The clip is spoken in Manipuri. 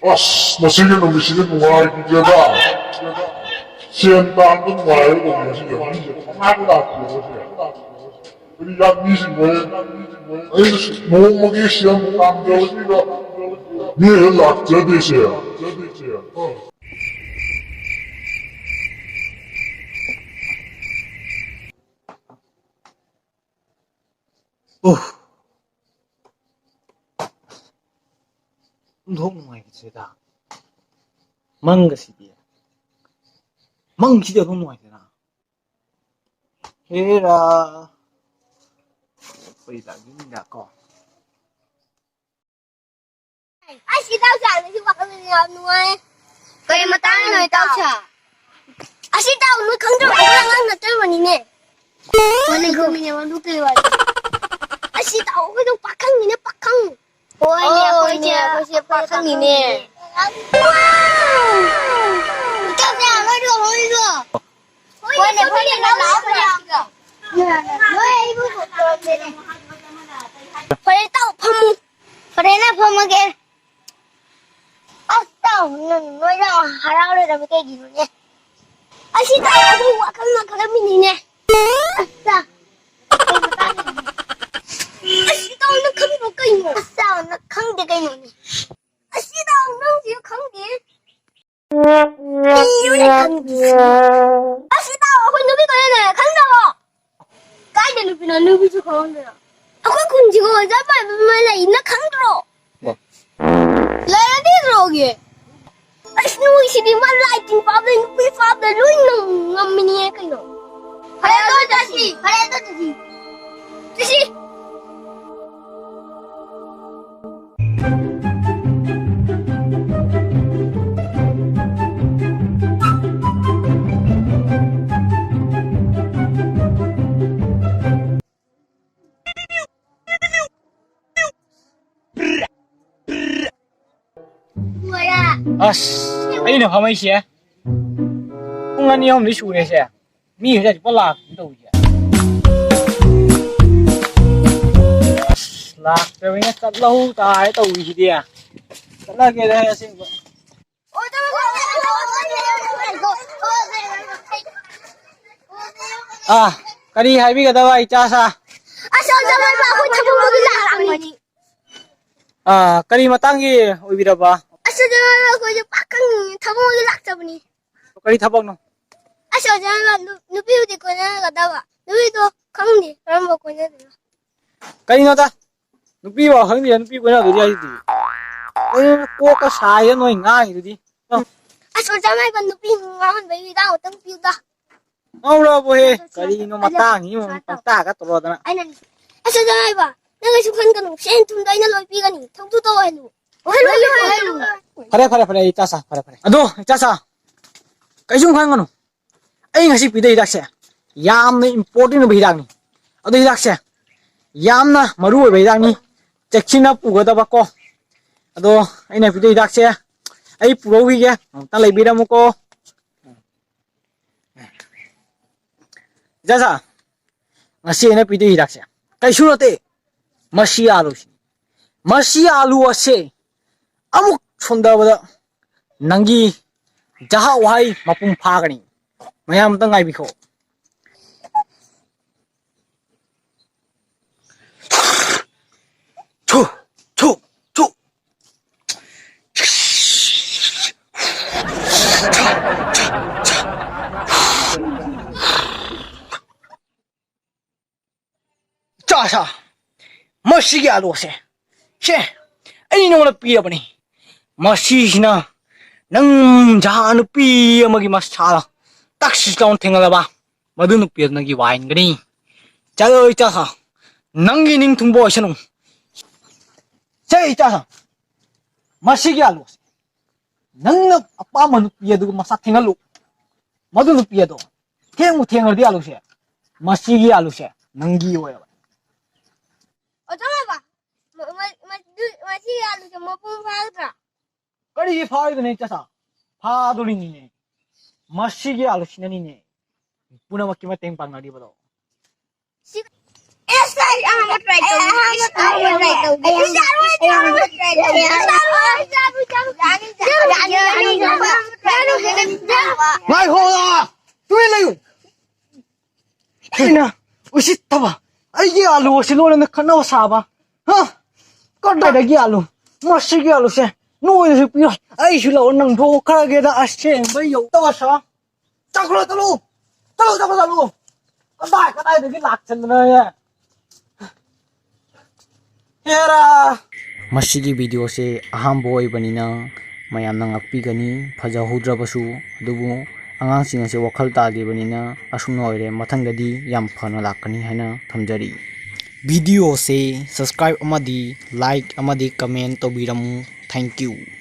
Masih nomisinya mulai kerja siapa pun mulai komisi jadi aku tak tahu jadi yang ni semua mau magi siapa tampil juga ni lah jadi siapa 운동 농아이지다. 망가시디야. 망기디야 농아이잖아. 해라. bây những nhà con. Ai chỉ tao trả thì hoặc là nuôi. Cái mà tao nuôi tao trả. Ai chỉ tao nuôi không cho cái ăn là chơi mà nè. Mà này không mình mà nuôi vậy. Ai chỉ tao cái đâu bắt khăng nè bắt khăng. Ôi nè bắt khăng nè. Wow. Tao trả nói được. Ôi nè nó láo rồi. Phải tao phum, phải là phum mà kìa. Tao nói rằng hà rau đây là cái gì nhỉ? Anh xin tao không qua không mà cái mình nè. Sao? Anh xin tao nó không có cây nữa. Sao nó không được cây nữa? Anh xin tao nó chỉ không được. Yêu này không được. Anh xin tao không được cái này không được. Cái này nó bị nó nuôi chứ không được. Aku kunci kau siapa? Malah ini kang dro. Lain dia dro ge. Asnu isi di mana lighting problem ni problem lu ngam ni ke no. Hai tu tadi. Tadi. Ấy nó không ai xe. Không ăn nhiều mấy số này xe. Mi ở đây có lạc đâu vậy? Lạc rồi nghe cắt lâu tài đâu gì đi à? Cắt là cái đây xem. Cái đi hay biết cái đâu vậy cha sa? Cái đi mà tăng gì? Ôi biết đâu ba? Asal aku je pakang thabu lagi lak sabni. Cái đi thắp bông không? Asal jangan nubi udah kau nak kata apa? Nubi tu kang ni, orang mau kau nak. Cái gì nữa ta? Nubi bảo hứng gì nubi quên nào rồi đi. Ôi cô có sai á nói ngay rồi đi. Asal jangan kan nubi ngahan bayi dah, utang piu dah. Ngau lah bohe. Cái đi nó mà tăng như mà ta cái tổ đó. Ai nè. Asal jangan apa? Nang sukan kan sen tun dah ina loi pi kan ni. Thong tu to hello. Hello. Pare cha sa pare. Ado cha sa. Cái chung khang ngano. Ai ngasi pi dei dak se. Yam na important bai dak ni. Ado dak se. Yam na maru bai dak ni. Chekchina pu ga da ba ko. Ado ai na pi dei dak se. Ai pu ro wi ge. Ta lai bi da mo ko. Cha sa. Ngasi na pi dei dak se. Kai shu te. Masi alu. Masi alu ase. Amuk sonda nangi jaha wahai mapung phagani mayam ta ngai bikho chu cha sa masi ya lo se she ai no la pi apani Masihna nang jaha nupi amagi masala taxi lawn thengala ba madu nupi nagi wine gani chalo cha sa nangi ning thungbo sanu sei cha sa masigi alu nang apa manupi adu masa thengalu madu nupi adu thengar di alu se masigi alu se nangi oya Jangan apa? Masih alu cuma pun fagra. Kari phai de ne cha sa pha doli ni ne masigi alu sinani ne puna makki ma teng pang na di bado Esa, I'm try to. Mai ho la. Tui lai. Ina, usit taba. Ai gi alu si lo na khana sa ba. Ha? Ko dai da gi alu. Mo si gi alu se. No yi pi. Ai shi lo nang tho kha ge da asche bai yo ta sa. Chak lo ta lu. Ta lu. Ka dai de gi lak chen na ya. Era. Masigi video se aham boy banina mayam nang akpi gani phaja hudrabasu adubu angang sing ase wakhal ta ge banina asumna oire mathang dadi yam phana lakani haina thamjari video se subscribe amadi like amadi comment to biramu thank you